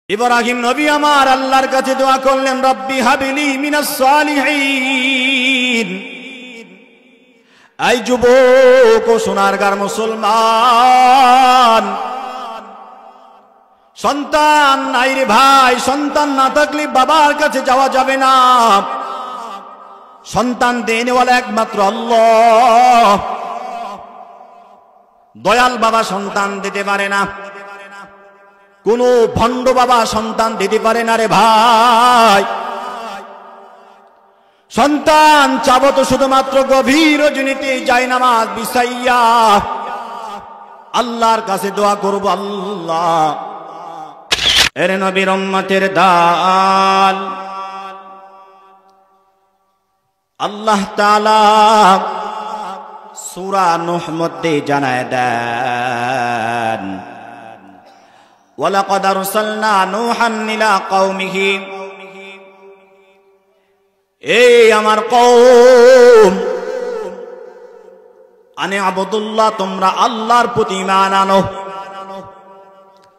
ইব্রাহিম নবী আমার আল্লাহর কাছে দোয়া করলেন, রব্বি হাবিলি মিনাস সালিহিন। এই যুবক ও সোনারগাঁর মুসলমান, সন্তান নাই রে ভাই, সন্তান না থাকলে বাবার কাছে যাওয়া যাবে না। সন্তান দেনেওয়ালা একমাত্র আল্লাহ। দয়াল বাবা সন্তান দিতে পারে না, কোন ভণ্ড বাবা সন্তান দিতে পারে না রে ভাই। সন্তান চাবো তো শুধুমাত্র গভীর রজনীতে জায়নামাজ বিছাইয়া আল্লাহর কাছে দোয়া করব, আল্লাহ এর নবীর উম্মতের দাল। আল্লাহ তাআলা সূরা নূহ মধ্যে জানায় দেন, ওয়ালাকাদ আরসালনা নূহান ইলা কওমিহি, এই আমার কওম, আনে আবুদুল্লাহ, তোমরা আল্লাহর প্রতি ঈমান আনো।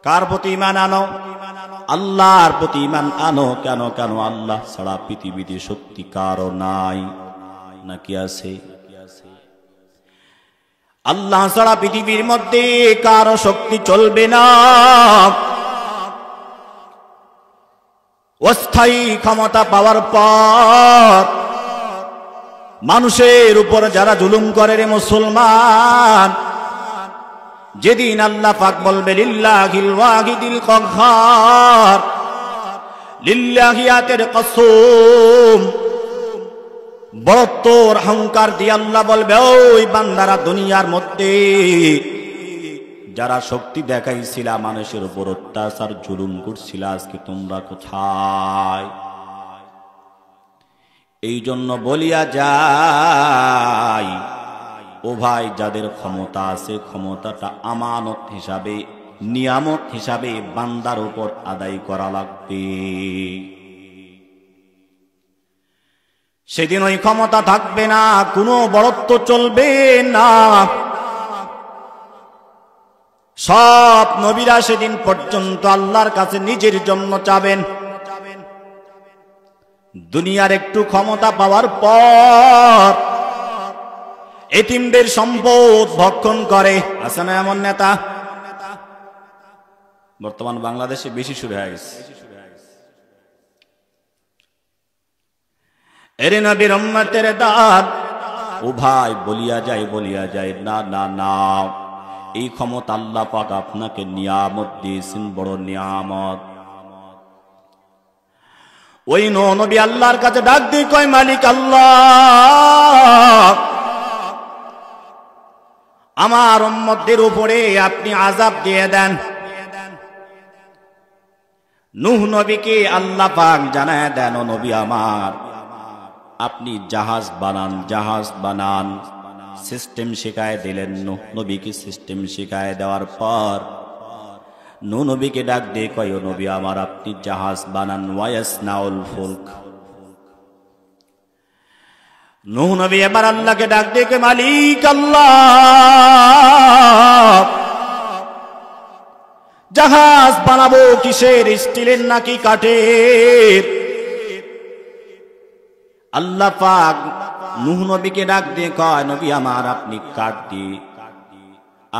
কার প্রতি ঈমান আনো? আল্লাহর প্রতি ঈমান আনো। কেন? কেন আল্লাহ ছাড়া পৃথিবীতে সত্যি কারো নাই, নাকি আছে? আল্লাহ ছাড়া পৃথিবীর মধ্যে কারো শক্তি চলবে না। অস্থায়ী ক্ষমতা পাওয়ার পর মানুষের উপর যারা জুলুম করে রে মুসলমান, যেদিন আল্লাহ পাক বলবে লিল্লাহিল ওয়াহিদিল কাহ্হার, লিল্লাহিয়াতের কসম, বড়ত্বর অহংকার দিয়ে আল্লাহ বলবে, ওই বান্দারা দুনিয়ার মধ্যে যারা শক্তি দেখাইছিলা, মানুষের উপর অত্যাচার জুলুম করছিল, আজকে তোমরা কোথায়? এই জন্য বলিয়া যাই, ও ভাই, যাদের ক্ষমতা আছে ক্ষমতাটা আমানত হিসাবে, নিয়ামত হিসাবে বান্দার উপর আদায় করা লাগবে। সেদিন ওই ক্ষমতা থাকবে না, কোনো বড়ত্ব চলবে না। সব নবীরা সেদিন পর্যন্ত আল্লাহর কাছে নিজের জন্য চাবেন। দুনিয়ার একটু ক্ষমতা পাওয়ার পর এতিমদের সম্পদ ভক্ষণ করে। আছে না এমন নেতা? বর্তমান বাংলাদেশে বেশি শুরু হয়ে গেছে। এরে নবীর উম্মতের দাদ, ও ভাই, বলিয়া যায় না না না, এই ক্ষমতা আল্লাহ পাক আপনাকে নিয়ামত দিয়েছেন, বড় নিয়ামত। ওই নবী আল্লাহর কাছে ডাক দিয়ে কয়, মালিক আল্লাহ, আমার উম্মতদের উপরে আপনি আযাব দিয়ে দেন। নূহ নবীকে আল্লাহ পাক জানায় দেন, ও নবী আমার, আপনি জাহাজ বানান। সিস্টেম শিখায় দিলেন। নূহ নবীকে সিস্টেম শিখায় দেওয়ার পর নূহ নবীকে ডাক দিয়ে কয়, ও নবী আমার, আপনি জাহাজ বানান। ওয়ায়াসনাউল ফুলক। নূহ নবী এবার আল্লাহকে ডাক দিয়ে কয়, মালিক আল্লাহ, জাহাজ বানাবো কিসের, স্টিলের নাকি কাঠের? আল্লাহ পাক নূহ নবীকে ডাক দিয়ে কয়, নবী আমার, আপনি কাঠ দিয়ে,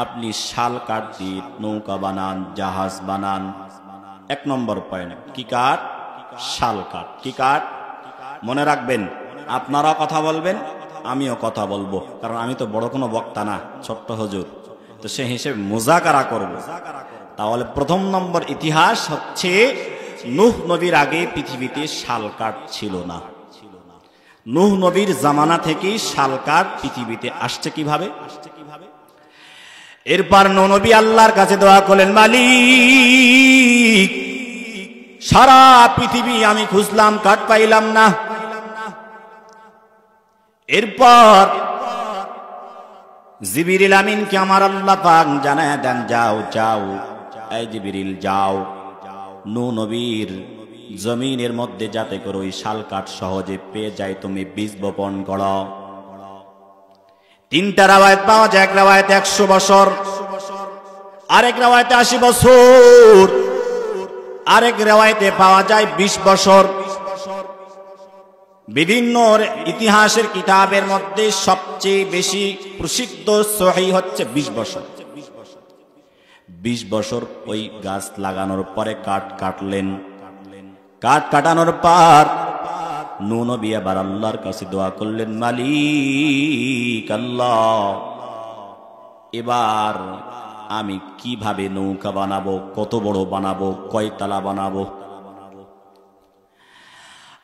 আপনি শাল কাঠ দিয়ে নৌকা বানান, জাহাজ বানান। এক নম্বর পয়েন্ট, কি কাঠ? শাল কাঠ। কি কাঠ? মনে রাখবেন, আপনারাও কথা বলবেন, আমিও কথা বলবো, কারণ আমি তো বড় কোনো বক্তা না, ছোট্ট হুজুর, তো সে হিসেবে মুজাকারা করব। তাহলে প্রথম নম্বর ইতিহাস হচ্ছে, নূহ নবীর আগে পৃথিবীতে শাল কাঠ ছিল না। নূহ নবীর জামানা থেকেই শাল কাঠ পৃথিবীতে আসছে কিভাবে? এরপর নূহ নবী আল্লাহর কাছে দোয়া করলেন, মালিক, সারা পৃথিবী আমি খুঁজলাম, কাঠ পাইলাম না। এরপর জিবরিল আমিনকে আমার আল্লাহ পাক জানায় দেন, যাও, এই জিবরিল যাও, নূহ নবীর জমিনের মধ্যে যাতে করে ওই শাল কাঠ সহজে পেয়ে যায়, তুমি বীজ বপন করো। তিনটা রাওয়ায়াত পাওয়া যায়। এক রাওয়ায়াতে 100 বছর, আরেক রাওয়ায়াতে 80 বছর, আরেক রেওয়ায়েতে পাওয়া যায় 20 বছর। বিভিন্ন ইতিহাসের কিতাবের মধ্যে সবচেয়ে বেশি প্রসিদ্ধ সহিহ হচ্ছে 20 বছর। 20 বছর ওই গাছ লাগানোর পরে কাঠ কাটলেন। কাঠ কাটানোর পর নূহ নবী আবার আল্লাহর কাছে দোয়া করলেন, মালিক আল্লাহ, এবার আমি কিভাবে নৌকা বানাবো, কত বড় বানাবো, কয়তলা বানাবো?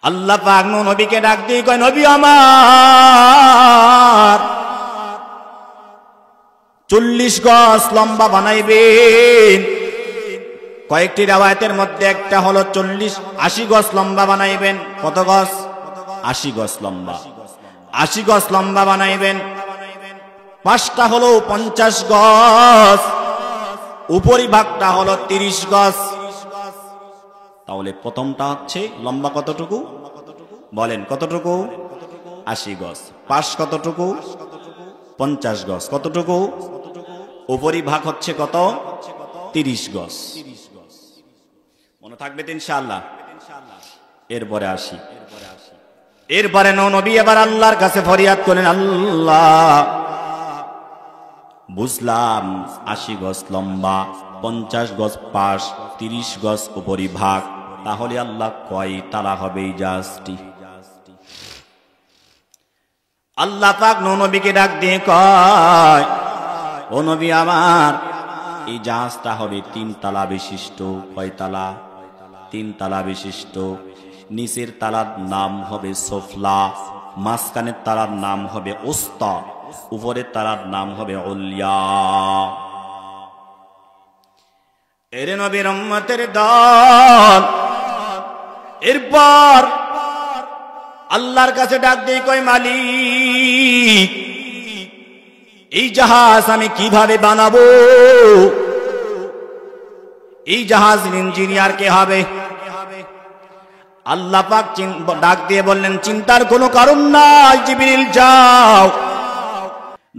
আল্লাহ পাক নূহ নবীকে ডাক দিয়ে কয়, নবী আমার 40 গজ লম্বা বানাইবেন। কয়েকটি রিওয়ায়াতের মধ্যে একটা হলো 80 গজ লম্বা বানাইবেন। কত গজ? 80 গজ লম্বা। 80 গজ লম্বা বানাইবেন। পাঁচটা হলো 50 গজ, উপরিভাগটা হলো 30 গজ। তাহলে প্রথমটা হচ্ছে লম্বা কতটুকু বলেন? কতটুকু? 80 গজ। পাশ কতটুকু? 50 গজ। কতটুকু? উপরিভাগ হচ্ছে কত? 30 গজ। মনে থাকবে তো ইনশাআল্লাহ। এরপরে আসি। এরপরে নবী এবার আল্লাহর কাছে ফরিয়াদ করেন, আল্লাহ বুঝলাম 80 গজ লম্বা, 50 গজ পাশ, 30 গজ উপরিভাগ, তাহলে আল্লাহ কয় তালা হবে এই জাহাজটি? আল্লাহ পাক নবীকে ডাক দিয়ে কয়, ও নবী আমার, এই জাহাজটা হবে 3 তালা বিশিষ্ট। কয় তালা? 3 তালা বিশিষ্ট। নিচের তালার নাম হবে সুফলা, মাঝখানের তালার নাম হবে উস্তা, উপরের তালার নাম হবে উলিয়া। এরে নবীর উম্মতের দল। এরপর আল্লাহর কাছে ডাক দিয়ে কয়, মালিক এই জাহাজ আমি কিভাবে বানাবো? এই জাহাজের ইঞ্জিনিয়ার কে হবে? আল্লাহ পাক ডাক দিয়ে বললেন, চিন্তার কোনো কারণ নাই, জিবরিল যাও,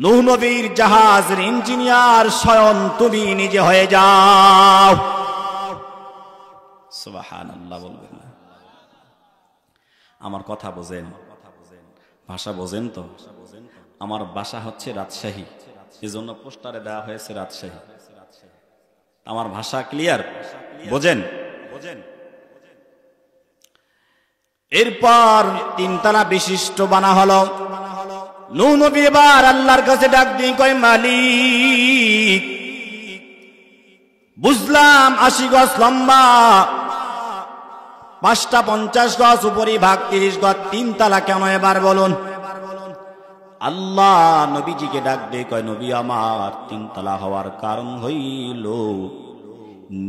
নূহ নবীর জাহাজের ইঞ্জিনিয়ার স্বয়ং তুমি নিজে হয়ে যাও। সুবহানাল্লাহ বলবেন না? আমার কথা বোঝেন? ভাষা বোঝেন তো? আমার বাসা হচ্ছে রাজশাহী, এজন্য পোস্টারে দেওয়া হয়েছে রাজশাহী। আমার ভাষা ক্লিয়ার? বোঝেন? এরপর 3 তালা বিশিষ্ট বানা হলো। নূহ নবী এবার আল্লাহর কাছে ডাক দিয়ে কয়, মালিক বুঝলাম 80 গজ লম্বা, পাঁচটা 50 গজ, উপরিভাগ 30 গজ, 3 তালা কেন এবার বলুন? আল্লাহ নবীজিকে ডাক দিয়ে কয়, নবী আমার 3 তালা হওয়ার কারণ হইল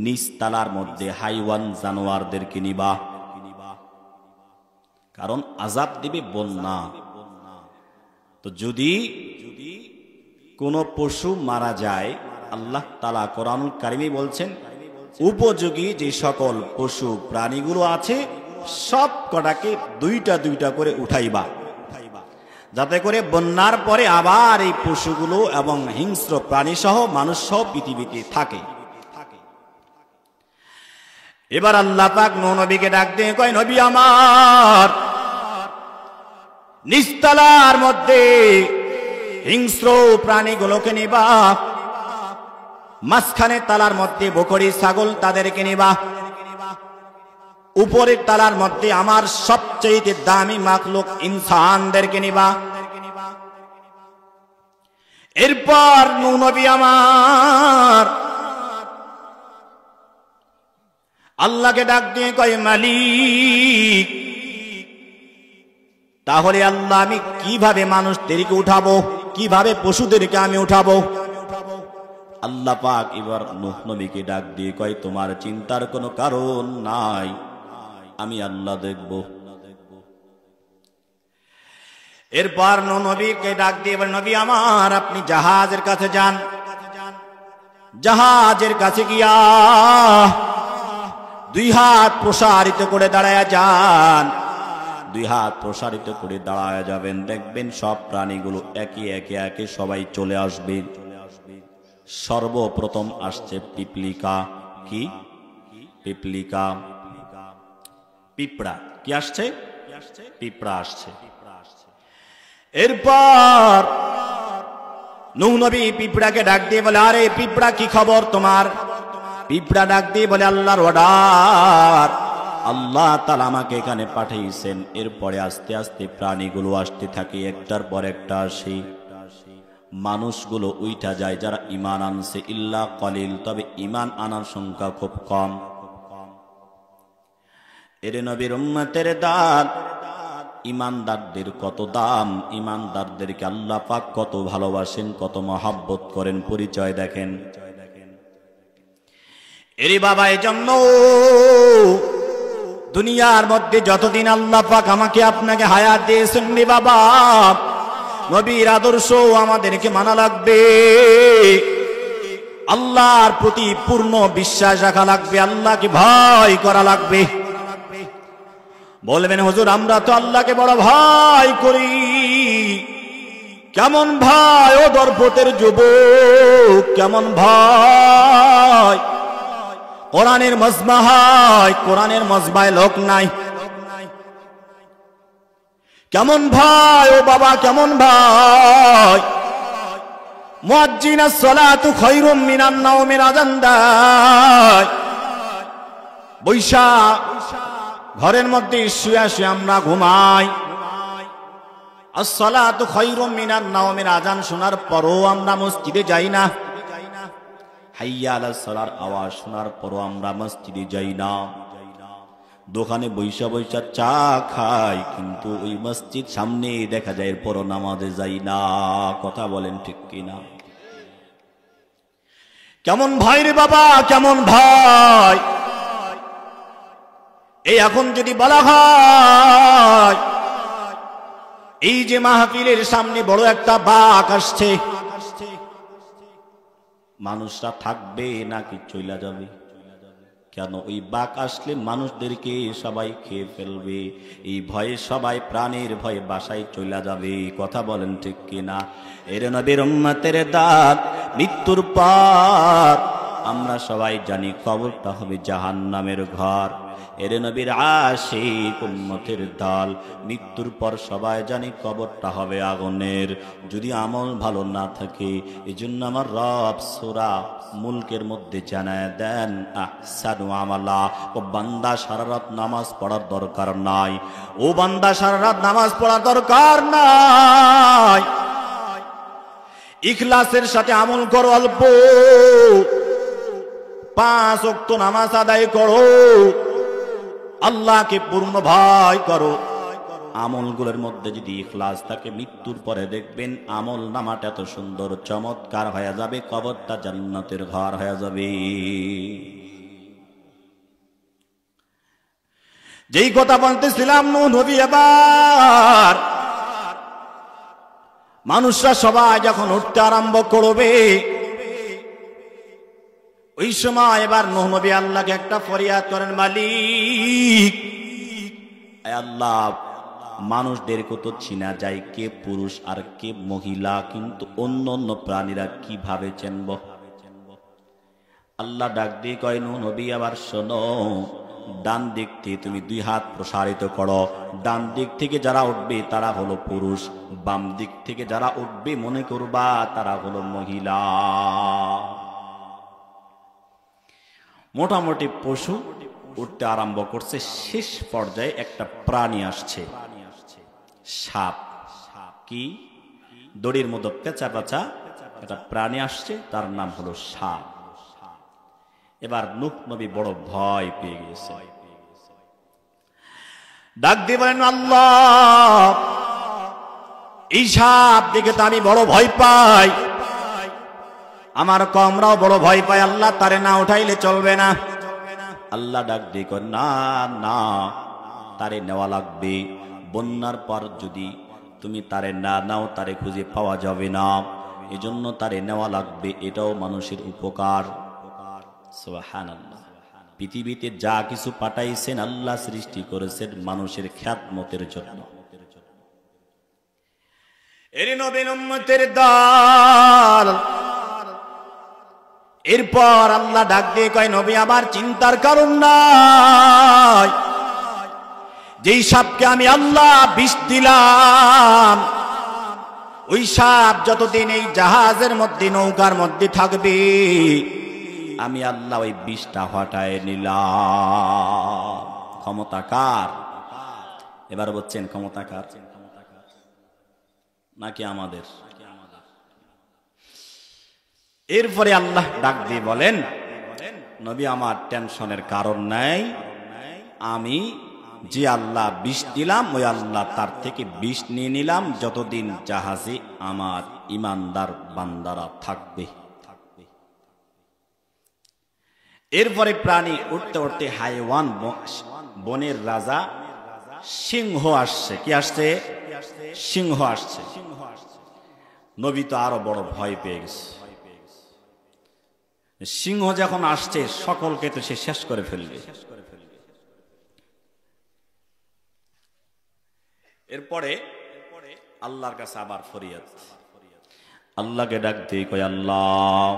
নিচ তালার মধ্যে হাইওয়ান জানোয়ারদেরকে নিবা, কারণ আযাব দিবে বন্যা। তো যদি কোন পশু মারা যায়, আল্লাহ তাআলা কোরআনুল কারীমে বলছেন উপযোগী যে সকল পশু প্রাণীগুলো আছে সব কটাকে 2টা 2টা করে উঠাইবা, যাতে করে বন্যার পরে আবার এই পশুগুলো এবং হিংস্র প্রাণী সহ মানুষ সহ পৃথিবীতে থাকে। এবার আল্লাহ পাক নূহ নবীকে ডাক দিয়ে কয়, নবী আমার নিচতলার মধ্যে হিংস্র প্রাণীগুলোকে নিবা, মাঝখানে তালার মধ্যে বকরি ছাগল তাদেরকে নিবা, উপরের তালার মধ্যে আমার সবচেয়ে দামি মাখলুক ইনসানদেরকে নিবা। এরপর নূহ নবী আমার আল্লাহকে ডাক দিয়ে কয়, মালিক তাহলে আল্লাহ আমি কিভাবে মানুষদেরকে উঠাবো, কিভাবে পশুদেরকে আমি উঠাবো? আল্লাহ পাক এবার নূহ নবীকে ডাক দিয়ে কয়, তোমার চিন্তার কোনো কারণ নাই, আমি আল্লাহ দেখব। এরপর নূহ নবীকে ডাক দিয়ে বলে, নবী আমার আপনি জাহাজের কাছে যান, জাহাজের কাছে গিয়া 2 হাত প্রসারিত করে দাঁড়ায়া যান। 2 হাত প্রসারিত করে দাঁড়ায়া যাবেন, দেখবেন সব প্রাণীগুলো একে একে একে সবাই চলে আসবে। সর্বপ্রথম আসছে পিপলিকা। কি? পিপলিকা, পিঁপড়া। কি আসছে? পিঁপড়া আসছে। এরপর নূহ নবী পিঁপড়াকে ডাক দিয়ে বলে, আরে পিঁপড়া কি খবর তোমার? পিঁপড়া ডাক দিয়ে বলে, আল্লাহর অর্ডার, আল্লাহ তাআলা আমাকে এখানে পাঠিয়েছেন। এরপরে আস্তে আস্তে প্রাণীগুলো আসতে থাকে, একটার পর একটা আসে। মানুষগুলো উইঠা যায় যারা ঈমান আনছে, ইল্লা কলিল, তবে ঈমান আনার সংখ্যা খুব কম। এর নবীর উম্মতের দান, ঈমানদারদের কত দাম, ঈমানদারদেরকে আল্লাহ পাক কত ভালোবাসেন, কত মহব্বত করেন, পরিচয় দেখেন। এরে বাবা, এজন্য দুনিয়ার মধ্যে যতদিন আল্লাহ পাক আমাকে আপনাকে হায়াত দিয়েছেন রে বাবা, নবীর আদর্শ আমাদেরকে মানা লাগবে, আল্লাহর প্রতি পূর্ণ বিশ্বাস রাখা লাগবে, আল্লাহকে ভয় করা লাগবে। বলবেন হুজুর আমরা তো আল্লাহকে বড় ভয় করি। কেমন ভয় ও দর্পতের যুবক, কেমন ভয়? কোরআনের মজমা হয়, কোরআনের মজমায় লোক নাই। কেমন ভয় ও বাবা, কেমন ভয়? মুয়াজ্জিনাস সালাতু খায়রুম মিনান নাওমের আযান দেয়, বৈশা ঘরের মধ্যে শুয়ে শুয়ে আমরা ঘুমাই। as-salatu খায়রুম মিনান নাওমের আযান শোনার পরও আমরা মসজিদে যাই না। হাইয়া আলাস সালার আওয়াজ শোনার পরও আমরা মসজিদে যাই না। দোকানে বৈশা বৈশা চা খাই, কিন্তু ওই মসজিদ সামনে দেখা যায়, এরপরও নামাজে যাই না। কথা বলেন ঠিক কিনা? কেমন ভয় রে বাবা, কেমন ভয়? এই এখন যদি বলা হয় এই যে মাহফিলের সামনে বড় একটা বাঘ আসছে, মানুষরা থাকবে নাকি চলে যাবে? কেন? ওই বাঘ আসলে মানুষদেরকে সবাই খেয়ে ফেলবে, এই ভয়ে সবাই প্রাণের ভয়ে বাসায় চলে যাবে। কথা বলেন ঠিক কিনা? এর নবীর উম্মতের দাঁত, মৃত্যুর পর আমরা সবাই জানি কবরটা হবে জাহান্নামের ঘর। এর নবীর আশিক উম্মতের দল, মৃত্যুর পর সবাই জানি কবরটা হবে আগুনের। যদি আমল ভালো না থাকে, এজন্য আমার রব সূরা মুলকের মধ্যে জানায় দেন, আহসানু আমালা, ও বান্দা সারা রাত নামাজ পড়ার দরকার নাই, ও বান্দা সারা রাত নামাজ পড়ার দরকার নাই, ইখলাসের সাথে আমল করো, অল্প 5 ওয়াক্ত নামাজ আদায় করো, আল্লাহকে পূর্ণ ভয় করো। আমলগুলোর মধ্যে যদি ইখলাস থাকে, মৃত্যুর পরে দেখবেন আমল নামাটা এত সুন্দর চমৎকার হয়ে যাবে, কবরটা জান্নাতের ঘর হয়ে যাবে। যেই কথা বলতেছিলাম, নূহ নবী এবার মানুষরা সবাই যখন উঠতে আরম্ভ করবে, ওই সময় এবার নূহ নবী আল্লাহকে একটা ফরিয়াদ করেন, মালিক আল্লাহ, মানুষদেরকে তো চিনা যায় কে পুরুষ আর কে মহিলা, কিন্তু অন্য অন্য প্রাণীরা কিভাবে চিনব? আল্লাহ ডাক দিয়ে কয়, নূহ নবী আবার শোনো, ডান দিক থেকে তুমি 2 হাত প্রসারিত করো, ডান দিক থেকে যারা উঠবে তারা হলো পুরুষ, বাম দিক থেকে যারা উঠবে মনে করবা তারা হলো মহিলা। মোটামুটি পশু উঠতে আরম্ভ করছে, শেষ পর্যায়ে একটা প্রাণী আসছে, সাপ। কি? দড়ির মতো পেঁচা পেঁচা একটা প্রাণী আসছে, তার নাম হলো সাপ। এবার নূহ নবী বড় ভয় পেয়ে গেছে, ডাক দিয়ে বলেন, আল্লাহ, এই সাপ দেখে তো আমি বড় ভয় পাই, আমার কমরাও বড় ভয় পায়, আল্লাহ তারে না উঠাইলে চলবে না। আল্লাহ ডাক দিয়ে কয়, না না, তারে নেওয়া লাগবে, বন্যার পর যদি তুমি তারে না নাও তারে খুঁজে পাওয়া যাবে না, এজন্য তারে নেওয়া লাগবে, এটাও মানুষের উপকার। সুবহানাল্লাহ। পৃথিবীতে যা কিছু পাঠাইছেন আল্লাহ সৃষ্টি করেছেন মানুষের খিদমতের জন্য। এর নবীর উম্মতের দল, এরপর আল্লাহ ডাক দিয়ে কয় নবী আমার চিন্তার কারণ নাই, যেই সাপকে আমি আল্লাহ বিষ দিলাম ওই সাপ যতদিন এই জাহাজের মধ্যে নৌকার মধ্যে থাকবে আমি আল্লাহ ওই বিষটা হটায় নিলাম। ক্ষমতা কার? এবার বলছেন ক্ষমতা কার? নাকি আমাদের? এরপরে আল্লাহ ডাক দিয়ে বলেন নবী আমার টেনশনের কারণ নাই, আমি যে আল্লাহ বিষ দিলাম ওই আল্লাহ তার থেকে বিষ নিয়ে নিলাম যতদিন জাহাজে আমার ইমানদার বান্দারা থাকবে। এরপরে প্রাণী উঠতে উঠতে হাইওয়ান বনের রাজা সিংহ আসছে। কি আসছে? সিংহ আসছে। নবী তো আরো বড় ভয় পেয়ে গেছে। সিংহ যখন আসছে সকলকে তো সে শেষ করে ফেলবে। এরপরে আল্লাহর কাছে আবার ফরিয়াদ, আল্লাহকে ডাক দিয়ে কয় আল্লাহ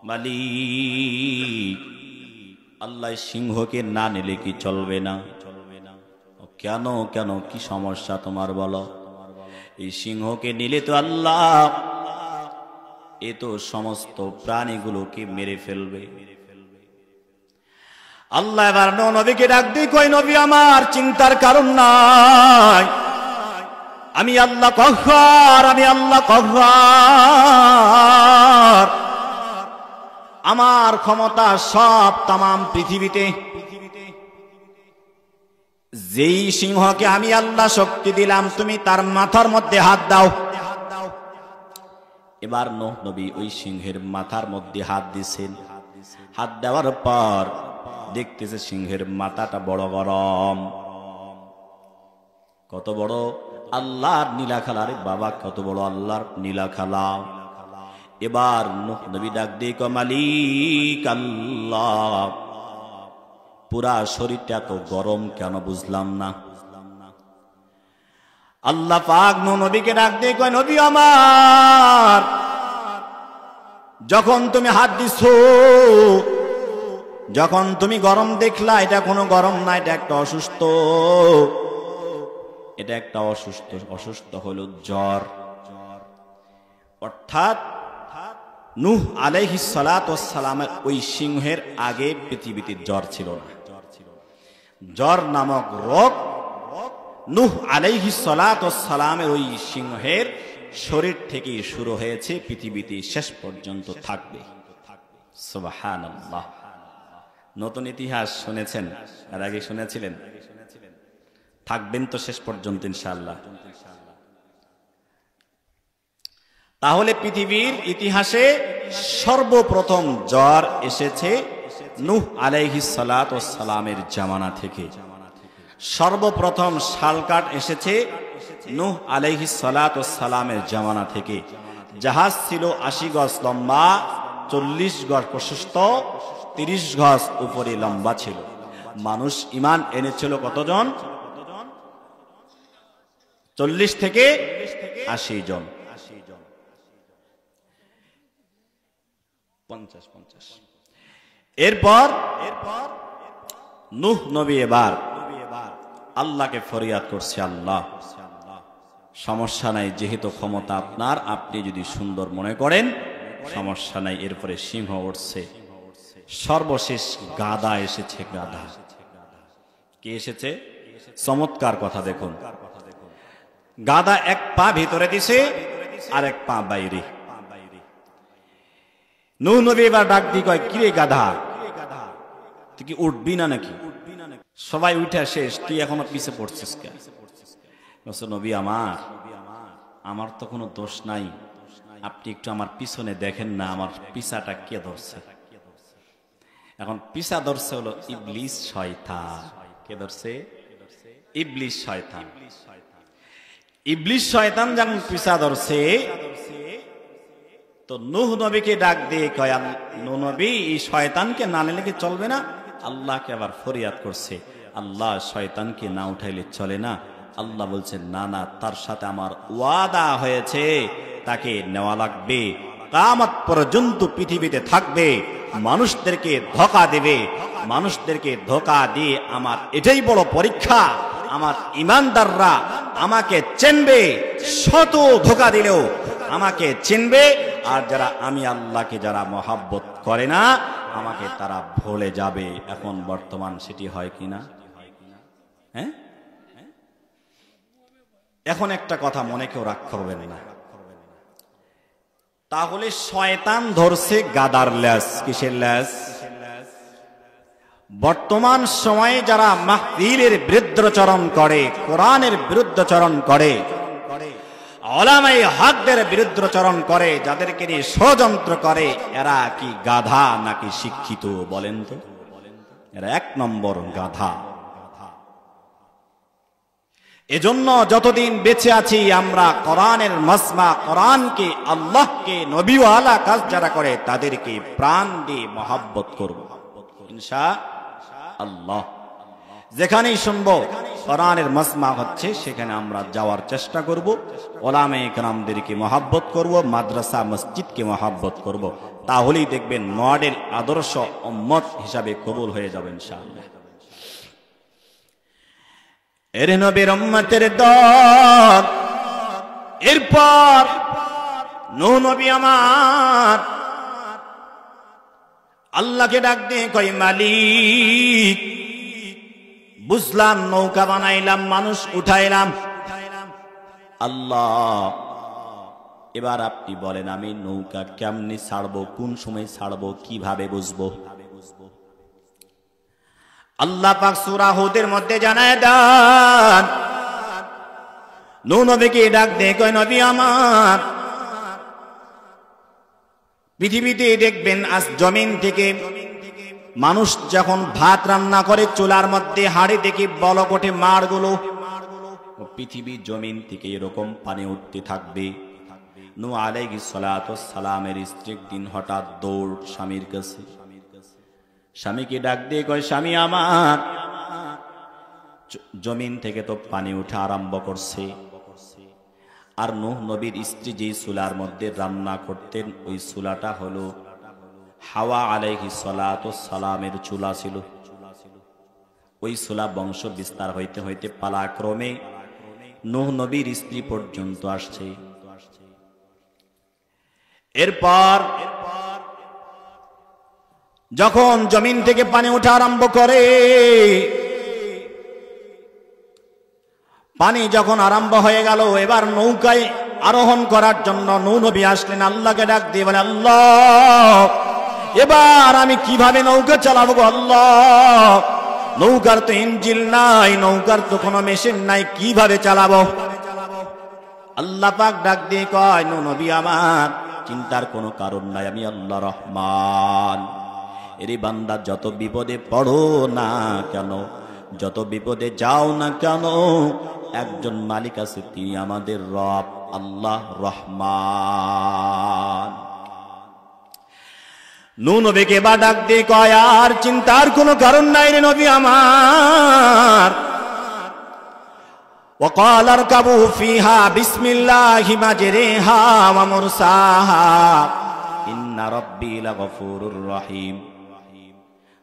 মালিক, আল্লাহ সিংহকে না নিলে কি চলবে না? কেন কেন কি সমস্যা তোমার বলো? এই সিংহকে নিলে তো আল্লাহ এ তো সমস্ত প্রাণীগুলোকে মেরে ফেলবে। আল্লাহ এবার নবীকে ডাক দিয়ে কয় নবী আমার চিন্তার কারণ নাই, আমি আল্লাহ কহ্হার, আমি আল্লাহ কহ্হার, আমার ক্ষমতা সব তামাম পৃথিবীতে। যেই সিংহকে আমি আল্লাহ শক্তি দিলাম তুমি তার মাথার মধ্যে হাত দাও। এবার নূহ নবী ওই সিংহের মাথার মধ্যে হাত দিয়েছেন। হাত দেওয়ার পর দেখতেছে সিংহের মাথাটা বড় গরম। কত বড়? আল্লাহর নীলাখালা। রে বাবা, কত বড় আল্লাহর নীলাখালা। এবার নূহ নবী ডাক দিয়ে কয় মালিক আল্লাহ, পুরা শরীরটা এত গরম কেন বুঝলাম না। আল্লাহ পাক নূহ নবীকে ডাক দিয়ে কয় নবী আমার যখন তুমি হাত দিছো, যখন তুমি গরম দেখলা, এটা কোনো গরম না, এটা একটা অসুস্থ, এটা একটা অসুস্থ। অসুস্থ হলো জ্বর। অর্থাৎ নূহ আলাইহিস সালাতু ওয়াস সালামের ওই সিংহের আগে পৃথিবীতে জ্বর ছিল না। জ্বর নামক রোগ নূহ আলাইহিস সালাতু ওয়াস সালামের ওই সিংহের শরীর থেকে শুরু হয়েছে, পৃথিবীতে শেষ পর্যন্ত থাকবে। সুবহানাল্লাহ। নতুন ইতিহাস শুনেছেন? এর আগে শুনেছিলেন? থাকবেন তো শেষ পর্যন্ত ইনশাআল্লাহ। তাহলে পৃথিবীর ইতিহাসে সর্বপ্রথম জ্বর এসেছে নূহ আলাইহিস সালাতু ওয়াস সালামের জামানা থেকে। সর্বপ্রথম শালকাঠ এসেছে নূহ আলাইহিস সালাতু ওয়াস সালামের জামানা থেকে। জাহাজ ছিল 80 গজ লম্বা, 40 গজ প্রশস্ত, 30 গজ উপরে লম্বা ছিল। মানুষ ঈমান এনেছিল কতজন? 40 থেকে 80 জন। 50। এরপর নূহ নবী এবার আল্লাহকে ফরিয়াদ করছে, আল্লাহ সমস্যা নাই, যেহেতু ক্ষমতা আপনার, আপনি যদি সুন্দর মনে করেন সমস্যা নাই। এরপরে সিংহ উঠছে। সর্বশেষ গাধা এসেছে। গাধা কি এসেছে? চমৎকার কথা দেখুন। গাধা এক পা ভিতরে দিছে আর এক পা বাইরে। নূহ নবী এবার ডাক দিয়ে কয় কিরে গাধা, তুই কি উঠবি না নাকি? সবাই উঠে শেষ, তুই এখনো পিছে পড়ছিস কেন? নবী আমার তো কোনো দোষ নাই, আপনি একটু আমার পিছনে দেখেন না, আমার পিছাটা কে ধরছে? এখন পিছা ধরছে হলো ইবলিস শয়তান। কে ধরছে? ইবলিস শয়তান। ইবলিস শয়তান যেমন পিছা ধরছে, তো নূহ নবীকে ডাক দিয়ে কয় নূহ নবী এই শয়তানকে না নিলে কি চলবে না? আল্লাহকে আবার ফরিয়াদ করছে, আল্লাহ শয়তানকে না উঠাইলে চলে না। আল্লাহ বলছেন না না, তার সাথে আমার ওয়াদা হয়েছে, তাকে নেওয়া লাগবে। কিয়ামত পর্যন্ত পৃথিবীতে থাকবে, মানুষদেরকে ধোঁকা দেবে। মানুষদেরকে ধোঁকা দিয়ে আমার এটাই বড় পরীক্ষা, আমার ঈমানদাররা আমাকে চিনবে, শত ধোঁকা দিলেও আমাকে চিনবে। আর যারা আমি আল্লাহকে যারা মহাব্বত করে না, আমাকে তারা ভুলে যাবে। এখন বর্তমান সেটি হয় কিনা? হ্যাঁ, এখন একটা কথা মনে কেউ রাগ করবেন না, তাহলে শয়তান ধরছে গাদার ল্যাস। কিসের ল্যাস? বর্তমান সময়ে যারা মাহফিলের বিরুদ্ধাচরণ করে, কোরআনের বিরুদ্ধাচরণ করে, উলামায়ে হকদের বিরুদ্ধাচরণ করে, যাদেরকে নিয়ে ষড়যন্ত্র করে, এরা কি গাধা নাকি শিক্ষিত বলেন তো? এরা এক নম্বর গাধা। এজন্য যতদিন বেঁচে আছি আমরা কোরআনের মজমা, কোরআনকে, আল্লাহকে, নবীওয়ালা কাজ যারা করে তাদেরকে প্রাণ দিয়ে মহব্বত করব ইনশাআল্লাহ। যেখানেই শুনবো কোরআনের মজমা হচ্ছে সেখানে আমরা যাওয়ার চেষ্টা করব, উলামায়ে কেরামদেরকে মহব্বত করব, মাদ্রাসা মসজিদকে মহব্বত করব। তাহলেই দেখবেন মডেল আদর্শ উম্মত হিসাবে কবুল হয়ে যাবে ইনশাআল্লাহ। এর নবীর উম্মতের দল। এরপর নূহ নবী আমার আল্লাহকে ডাক দিয়ে কই, মালিক বুঝলাম, নৌকা বানাইলাম, মানুষ উঠাইলাম, আল্লাহ এবার আপনি বলেন আমি নৌকা কেমনি ছাড়বো, কোন সময় ছাড়বো, কিভাবে বুঝবো? আল্লাহ পাক সূরা হুদের মধ্যে জানায় দেন, নূহ নবীকে ডাক দিয়ে কয়, নবী আমার পৃথিবীতে দেখবেন আজ জমিন থেকে মানুষ যখন ভাত রান্না করে চুলার মধ্যে হাড়ি থেকে বলক ওঠে মাড়গুলো, পৃথিবী জমিন থেকে এরকম পানি উঠতে থাকবে। নূহ আলাইহিস সালাতু ওয়াস সালামের স্ত্রী একদিন হঠাৎ দৌড় স্বামীর কাছে, স্বামীকে ডাক দিয়ে কয়, স্বামী আমার জমিন থেকে তো পানি উঠা আরম্ভ করছে। আর নূহ নবীর স্ত্রী যেই চুলার মধ্যে রান্না করতেন ওই চুলাটা হলো হাওয়া আলাইহিস সালাতু ওয়াস সালামের চুলা ছিল। ওই চুলা বংশ বিস্তার হইতে হইতে পালাক্রমে নূহ নবীর স্ত্রী পর্যন্ত আসছে। এরপর যখন জমিন থেকে পানি ওঠা আরম্ভ করে, পানি যখন আরম্ভ হয়ে গেল, এবার নৌকায় আরোহণ করার জন্য নূহ নবী আসলেন, আল্লাহকে ডাক দিয়ে বলে, আল্লাহ এবার আমি কিভাবে নৌকা চালাবো গো আল্লাহ, নৌকার তো ইঞ্জিন নাই, নৌকার তো কোনো মেশিন নাই, কিভাবে চালাবো? আল্লাহ পাক ডাক দিয়ে কয়, নূহ নবী আমার চিন্তার কোনো কারণ নাই, আমি আল্লাহ রহমান। এরে বান্দা যত বিপদে পড়ো না কেন, যত বিপদে যাও না কেন, একজন মালিক আছে, তিনি আমাদের রব আল্লাহ রহমান। নূহ নবীকে এবার ডাক দিয়ে কয়, আর চিন্তার কোনো কারণ নাই রে নবী আমার। وقال اركبوا فيها بسم الله مجريها ومرساها إن ربي لغفور رحيم।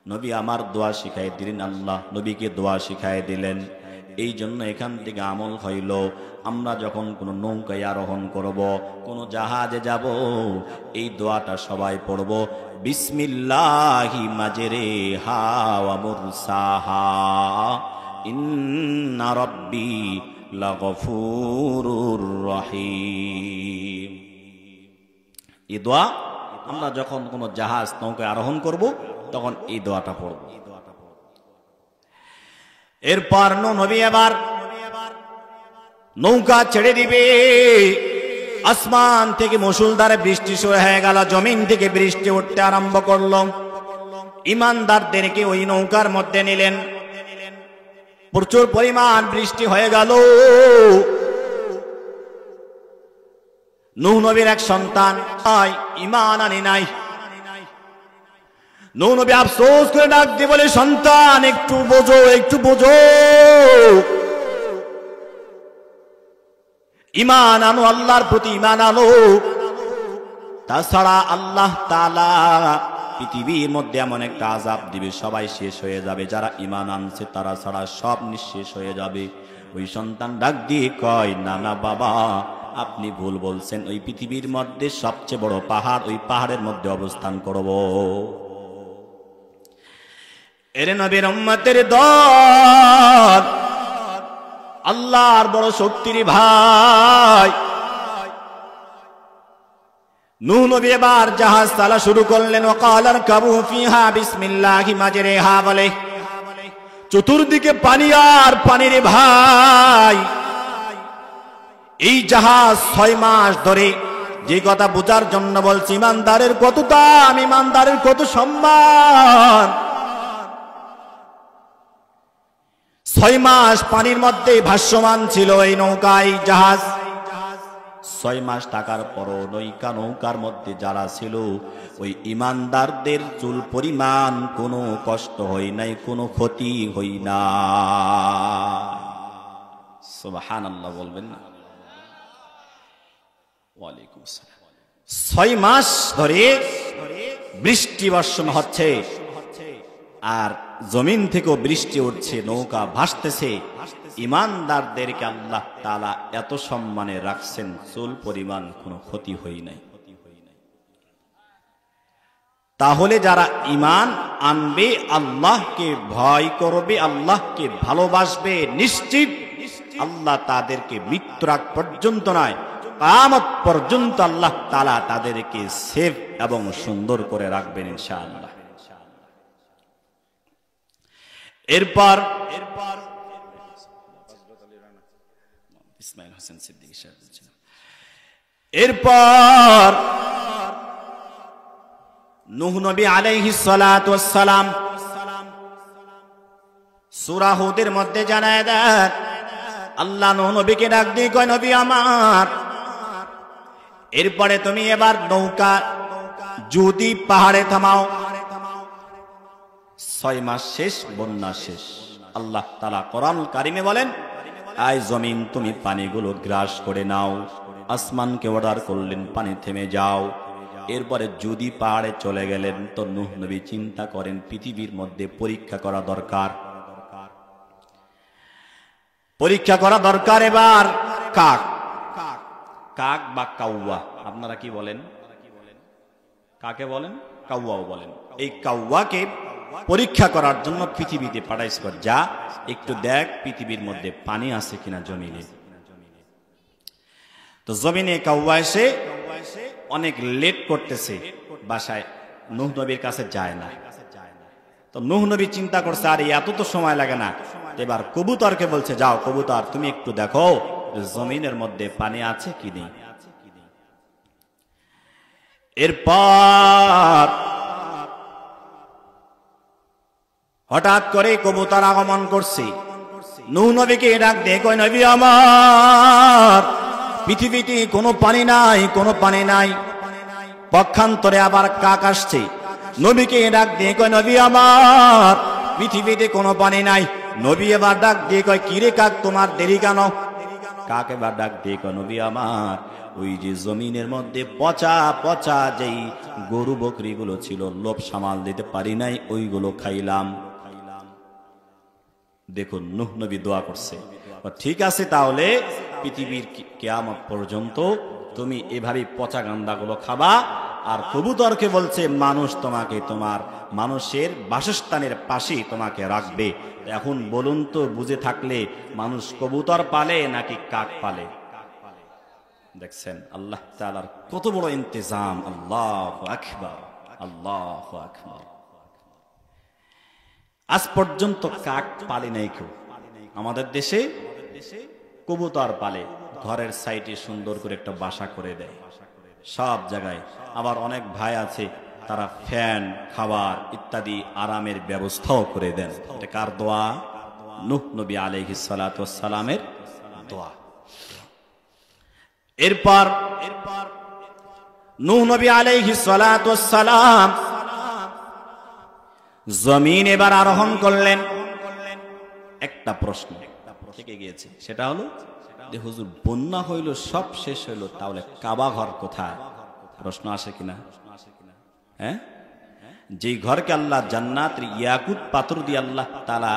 নবী আমার দোয়া শিখাই দিলেন, আল্লাহ নবীকে দোয়া শিখাই দিলেন। এই জন্য এখান থেকে আমল হইল, আমরা যখন কোনো নৌকায় আরোহণ করব, কোনো জাহাজে যাব, এই দোয়াটা সবাই পড়ব, বিসমিল্লাহি মাজরেহা ওয়া মুরসাহা ইন্না রাব্বি লাগফুরুর রহিম। এই দোয়া আমরা যখন কোনো জাহাজ নৌকায় আরোহণ করব তখন এই দোয়াটা পড়ব। এরপর নবী এবার নৌকা ছেড়ে দিবে, আসমান থেকে মুষলধারে বৃষ্টি শুরু হয়ে গেল, জমিন থেকে বৃষ্টি উঠতে আরম্ভ করলো। ঈমানদারদেরকে ওই নৌকার মধ্যে নিলেন, প্রচুর পরিমাণ বৃষ্টি হয়ে গেল। নূহ নবীর এক সন্তান ঈমান আনে নাই। নূহ নবী আফসোস করে ডাক দিয়ে বলে, সন্তান একটু বোঝো, একটু বোঝো, ঈমান আনো, আল্লাহর প্রতি ঈমান আনো। তাছাড়া আল্লাহ তাআলা পৃথিবীর মধ্যে এমন একটা আযাব দিবে, সবাই শেষ হয়ে যাবে, যারা ঈমান আনছে তারা ছাড়া সব নিঃশেষ হয়ে যাবে। ওই সন্তান ডাক দিয়ে কয়, না না বাবা, আপনি ভুল বলছেন, ওই পৃথিবীর মধ্যে সবচেয়ে বড় পাহাড়, ওই পাহাড়ের মধ্যে অবস্থান করব। এর নবীর উম্মতের দল, আল্লাহর বড় শক্তির ভাই নূহ নবী এবার জাহাজ চালা শুরু করলেন। ওয়াকাল আরকাবু ফিহা বিসমিল্লাহি মাজরিহা বলে, চতুর্দিকে পানি আর পানি রে ভাই। এই জাহাজ 6 মাস ধরে, যে কথা বোঝার জন্য বলছি, ইমানদারের কত দাম, ইমানদারের কত সম্মান। 6 মাস পানির মধ্যে ভাসমান ছিল এই নৌকা, এই জাহাজ। 6 মাস থাকার পরও নৌকার মধ্যে যারা ছিল, ওই ইমানদারদের চুল পরিমাণ কোনো কষ্ট হয় নাই, কোনো ক্ষতি হই না। সুবহানাল্লাহ বলবেন না? ওয়ালাইকুম আসসালাম। 6 মাস ধরে বৃষ্টি বর্ষণ হচ্ছে, আর জমিন থেকেও বৃষ্টি উঠছে, নৌকা ভাসতেছে। ইমানদারদেরকে আল্লাহ তাআলা এত সম্মানে রাখছেন, চুল পরিমাণ কোনো ক্ষতি হই নাই। তাহলে যারা ঈমান আনবে, আল্লাহকে ভয় করবে, আল্লাহকে ভালোবাসবে, নিশ্চিত আল্লাহ তাদেরকে মৃত্যুর আগ পর্যন্ত নয়, কিয়ামত পর্যন্ত আল্লাহ তাআলা তাদেরকে সেফ এবং সুন্দর করে রাখবেন ইনশাআল্লাহ। এরপর ইসমাইল হোসেন সিদ্দিকী সাহেব বলছেন, এরপর নূহ নবী আলাইহিস সালাতু ওয়াস সালাম সূরা হুদের মধ্যে জানায় দেন, আল্লাহ নূহ নবীকে ডাক দিয়ে কয়, নবী আমার, এরপরে তুমি এবার নৌকা যদি পাহাড়ে থামাও। 6 মাস শেষ, বন্যা শেষ। আল্লাহ তাআলা কোরআন কারিমে বলেন, আয় জমিন তুমি পানিগুলো গ্রাস করে নাও। আসমানকে অর্ডার করলেন, পানি থেমে যাও। এরপরে যদি পাহাড়ে চলে গেলেন, তো নূহ নবী চিন্তা করেন পৃথিবীর মধ্যে পরীক্ষা করা দরকার, পরীক্ষা করা দরকার। এবার কাক, কাক বা কাউয়া, আপনারা কি বলেন? কাকে বলেন? কাউয়াও বলেন। এই কাউয়াকে পরীক্ষা করার জন্য পৃথিবীতে পাঠাইছে, যা একটু দেখ পৃথিবীর মধ্যে পানি আছে কিনা জমিনে। তো জমিনে কাউয়া এসে অনেক লেট করতেছে, বাসায় নূহ নবীর কাছে যায় না। তো নূহ নবী চিন্তা করছে, আর এত তো সময় লাগে না। এবার কবুতরকে বলছে, যাও কবুতর, তুমি একটু দেখো জমিনের মধ্যে পানি আছে কি নেই। এরপর হঠাৎ করে কবুতর আগমন করছে, নূহ নবীকে ডাক দিয়ে কয়, নবী আমার, পৃথিবীতে কোনো পানি নাই, কোনো পানি নাই। পক্ষান্তরে আবার কাক আসছে, নবীকে ডাক দিয়ে কয়, নবী আমার, পৃথিবীতে কোনো পানি নাই। নবী এবার ডাক দিয়ে কয়, কিরে কাক, তোমার দেরি কেন? কাক এবার ডাক দিয়ে কয়, নবী আমার, ওই যে জমিনের মধ্যে পচা পচা যেই গরু বকরিগুলো ছিল, লোভ সামাল দিতে পারি নাই, ওইগুলো খাইলাম। দেখুন নূহ নবী দোয়া করছে, ঠিক আছে তাহলে পৃথিবীর কিয়ামত পর্যন্ত তুমি এভাবে পচা গান্দাগুলো খাবা। আর কবুতরকে বলছে, মানুষ তোমাকে তোমার মানুষের বাসস্থানের পাশেই তোমাকে রাখবে। এখন বলুন তো, বুঝে থাকলে মানুষ কবুতর পালে নাকি কাক পালে? দেখছেন আল্লাহ তাআলার কত বড় ইন্তজাম। আল্লাহু আকবার, আল্লাহু আকবার। আজ পর্যন্ত কাক পালে নাই কেউ। আমাদের দেশে কবুতর পালে, ঘরের সাইডে সুন্দর করে একটা বাসা করে দেয় সব জায়গায়। আবার অনেক ভাই আছে, তারা ফ্যান, খাবার ইত্যাদি আরামের ব্যবস্থাও করে দেন। এটা কার দোয়া? নূহ নবী আলাইহিস সালাতু ওয়াস সালামের দোয়া। এরপর নূহ নবী আলাইহিস সালাতু ওয়াস সালাম জমিন এবার আরোহণ করলেন। একটা প্রশ্ন থেকে গিয়েছে, সেটা হলো যে হুজুর, বন্যা হইল, সব শেষ হইল, তাহলে কাবা ঘর কোথায়? প্রশ্ন আসে কিনা? হ্যাঁ, যেই ঘরকে আল্লাহ জান্নাতের ইয়াকুত পাথর দিয়ে আল্লাহ তাআলা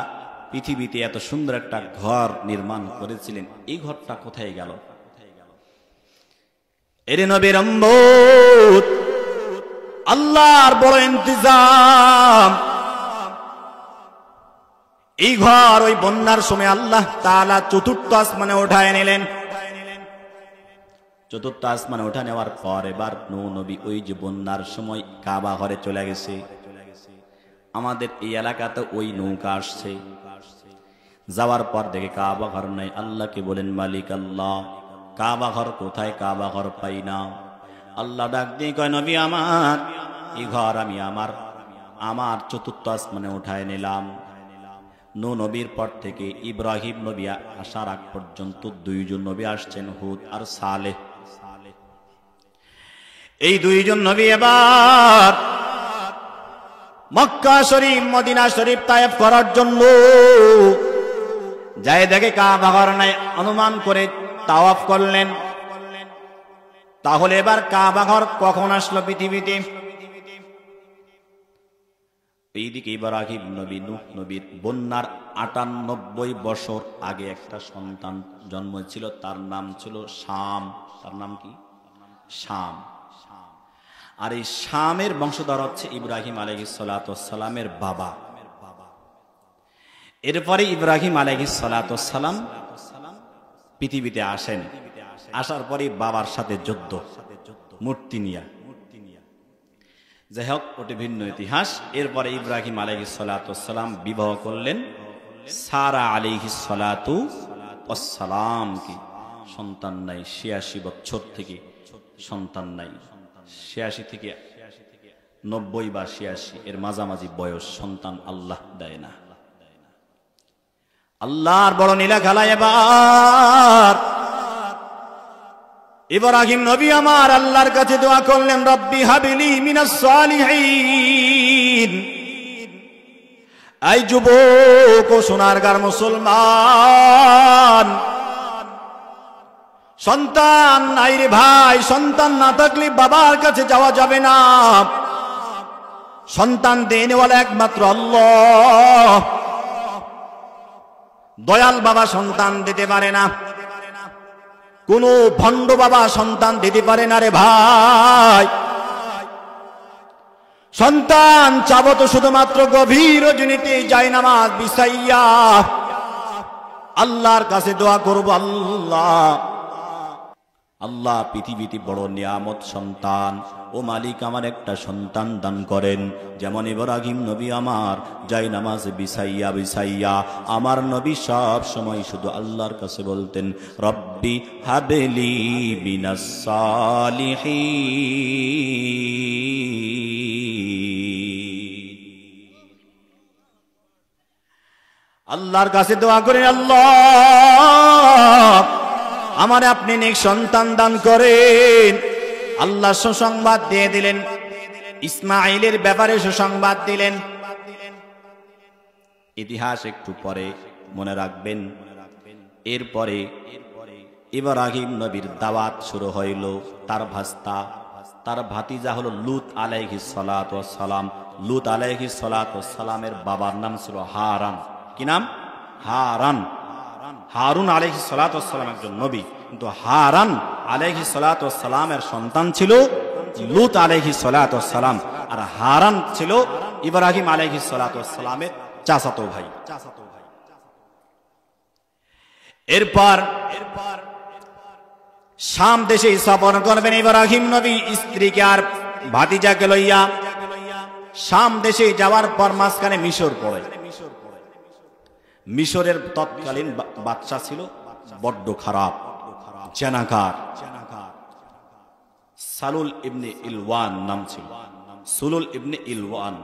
পৃথিবীতে এত সুন্দর একটা ঘর নির্মাণ করেছিলেন, এই ঘরটা কোথায় গেল? এরে নবীর উম্মত, আল্লাহর বড় ইন্তজাম। এই ঘর ওই বন্যার সময় আল্লাহ তাআলা চতুর্থ আসমানে উঠায় নিলেন। চতুর্থ আসমানে উঠা নেওয়ার পর এবার নূহ নবী ওই যে বন্যার সময় কাবা ঘরে চলে গেছে। আমাদের এই এলাকাতে ওই নৌকা আসছে, যাওয়ার পর দেখে কাবা ঘর নাই। আল্লাহকে বলেন, মালিক আল্লাহ, কাবা ঘর কোথায়? কাবা ঘর পাই না। আল্লাহ ডাক দিয়ে কয়, নবী আমার, এই ঘর আমি আমার চতুর্থ আসমানে উঠায় নিলাম। নূহ নবীর পর থেকে ইব্রাহিম নবী আসার আগ পর্যন্ত দুইজন নবী আসছেন, হুদ আর সালেহ। এই দুইজন নবী এবার মক্কা শরীফ, মদিনা শরীফ তায়েফ করার জন্য যায়, দেখে কাবা ঘর নাই। অনুমান করে তাওয়াফ করলেন। তাহলে এবার কাবা ঘর কখন আসলো পৃথিবীতে? এইদিকে ইব্রাহিম নবী, নূহ নবীর বন্যার ৯৮ বছর আগে একটা সন্তান জন্ম ছিল, তার নাম ছিল শাম। তার নাম কি? শাম। আর এই শামের বংশধর হচ্ছে ইব্রাহিম আলাইহিস সালাতু ওয়াস সালামের বাবা। এরপরে ইব্রাহিম আলাইহিস সালাতু ওয়াস সালাম পৃথিবীতে আসেন। আসার পরে বাবার সাথে যুদ্ধ, মূর্তি নিয়া। যাই হোক, ওটি ভিন্ন ইতিহাস। এরপরে ইব্রাহিম আলাইহিস সালাতু ওয়াস সালাম বিবাহ করলেন সারা আলাইহিস সালাতু ওয়াস সালাম। কি সন্তান নাই, ৮৬ বছর থেকে সন্তান নাই। ৮৬ থেকে ৯০ বা ৮৬ এর মাঝামাঝি বয়স, সন্তান আল্লাহ দেয় না। আল্লাহর বড় নীলা খেলা। এবার ইব্রাহিম নবী আমার আল্লাহর কাছে দোয়া করলেন, রব্বি হাবিলি মিনাস সালিহিন। এই যুবক ও সোনারগাঁর মুসলমান, সন্তান নাই রে ভাই। সন্তান না থাকলে বাবার কাছে যাওয়া যাবে না। সন্তান দেনেওয়ালা একমাত্র আল্লাহ। দয়াল বাবা সন্তান দিতে পারে না, কোন ভণ্ড বাবা সন্তান দিতে পারে না রে ভাই। সন্তান চাবো তো শুধুমাত্র গভীর রজনীতে জায়নামাজ বিছাইয়া আল্লাহর কাছে দোয়া করব, আল্লাহ আল্লাহ পৃথিবীতে বড় নিয়ামত সন্তান। ও মালিক, আমার একটা সন্তান দান করেন। যেমন ইব্রাহিম নবী আমার জায়নামাজ বিছাইয়া বিছাইয়া, আমার নবী সব সময় শুধু আল্লাহর কাছে বলতেন, রব্বি হাবলি মিনাস সালিহিন। আল্লাহর কাছে দোয়া করেন, আল্লাহ আমার আপনি নেক সন্তান দান করেন। আল্লাহ সুসংবাদ দিয়ে দিলেন, ইসমাঈলের ব্যাপারে সুসংবাদ দিলেন। ইতিহাস একটু পরে মনে রাখবেন। এরপরে ইব্রাহিম নবীর দাওয়াত শুরু হইল। তার ভাস্তা, তার ভাতিজা হলো লূত আলাইহিস সালাতু ওয়াস সালাম। লূত আলাইহিস সালাতু ওয়াস সালামের বাবার নাম ছিল হারান। কি নাম? হারান। হারুন আলাইহিস সালাতু ওয়াস সালাম একজন নবী, কিন্তু হারান আলাইহিস সালাতু ওয়াস সালামের সন্তান ছিল লূত আলাইহিস সালাতু ওয়াস সালাম। আর হারান ছিল ইব্রাহিম আলাইহিস সালাতু ওয়াস সালামের চাচাতো ভাই। এরপর শাম দেশে স্থাপন করবেন ইব্রাহিম নবী স্ত্রীকে আর ভাতিজাকে লইয়া। শাম দেশে যাওয়ার পর মাঝখানে মিশর পড়ে। মিশরের তৎকালীন বাদশা ছিল বড্ড খারাপ, জেনাকার। সালুল ইবনে ইলওয়ান নাম ছিল। সুলুল ইবনে ইলওয়ান।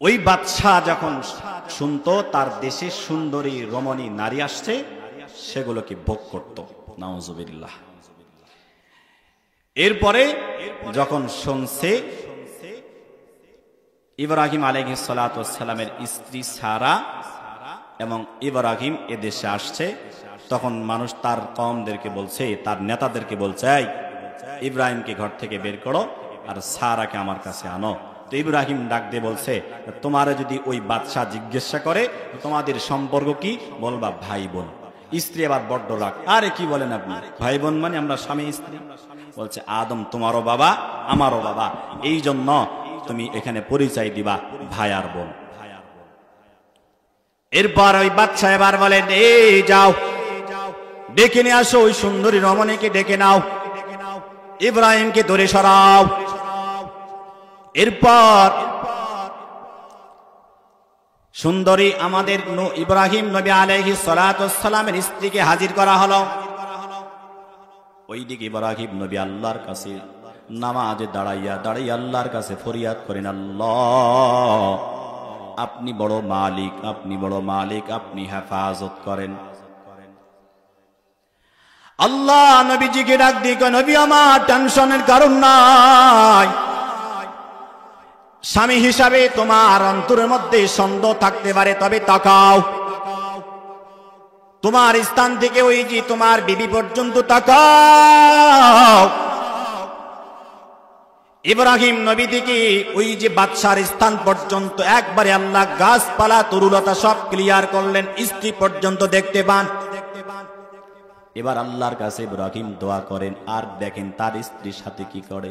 ওই বাদশা যখন শুনতো তার দেশে সুন্দরী রমণী নারী আসছে, সেগুলোকে ভোগ করত। নাউজুবিল্লাহ। এরপরে যখন শুনছে ইব্রাহিম আলাইহিস সালাতু ওয়াস সালামের স্ত্রী সারা এবং ইব্রাহিম এদেশে আসছে, তখন মানুষ তার কওমদেরকে বলছে, তার নেতাদেরকে বলছে, এই ইব্রাহিমকে ঘর থেকে বের করো আর সারাকে আমার কাছে আনো। তো ইব্রাহিম ডাক দিয়ে বলছে, তোমার যদি ওই বাদশাহ জিজ্ঞাসা করে তোমাদের সম্পর্ক কি, বলবা ভাই বোন। স্ত্রী আবার বড্ড রাগ, আরে কি বলেন আপনি, ভাই বোন মানে আমরা স্বামী স্ত্রী। বলছে আদম তোমারও বাবা আমারও বাবা, এই জন্য তুমি এখানে পরিচয় দিবা ভাই আর বোন। এরপর ওই বাদশা এবার বলেন, এই যাও ডেকে নিয়ে আসো ওই সুন্দরী রমণীকে, ডেকে নাও, ইব্রাহিমকে ধরে সরাও। এরপর সুন্দরী আমাদের ইব্রাহিম নবী আলাইহিস সালাতু ওয়াস সালামের স্ত্রীকে হাজির করা হলো। ওইদিকে ইব্রাহিম নবী আল্লাহর কাছে নামাজে দাঁড়াইয়া আল্লাহর কাছে ফরিয়াদ করেন, আল্লাহ আপনি বড় মালিক, আপনি বড় মালিক, আপনি হেফাজত করেন। আল্লাহ নবীজিকে ডাক দিয়ে কয়, নবী আমার টেনশনের কারণ নাই, স্বামী হিসাবে তোমার অন্তরের মধ্যে সন্দেহ থাকতে পারে, তবে তাকাও তোমার স্থান থেকে ওই যে তোমার বিবি পর্যন্ত তাকাও। ইব্রাহিম নবী থেকে ওই যে বাদশার স্থান পর্যন্ত একবারে আল্লাহ গাছপালা তরুলতা সব ক্লিয়ার করলেন, স্ত্রী পর্যন্ত দেখতে পান। এবার আল্লাহর কাছে ইব্রাহিম দোয়া করেন, আর দেখেন তার স্ত্রীর সাথে কি করে।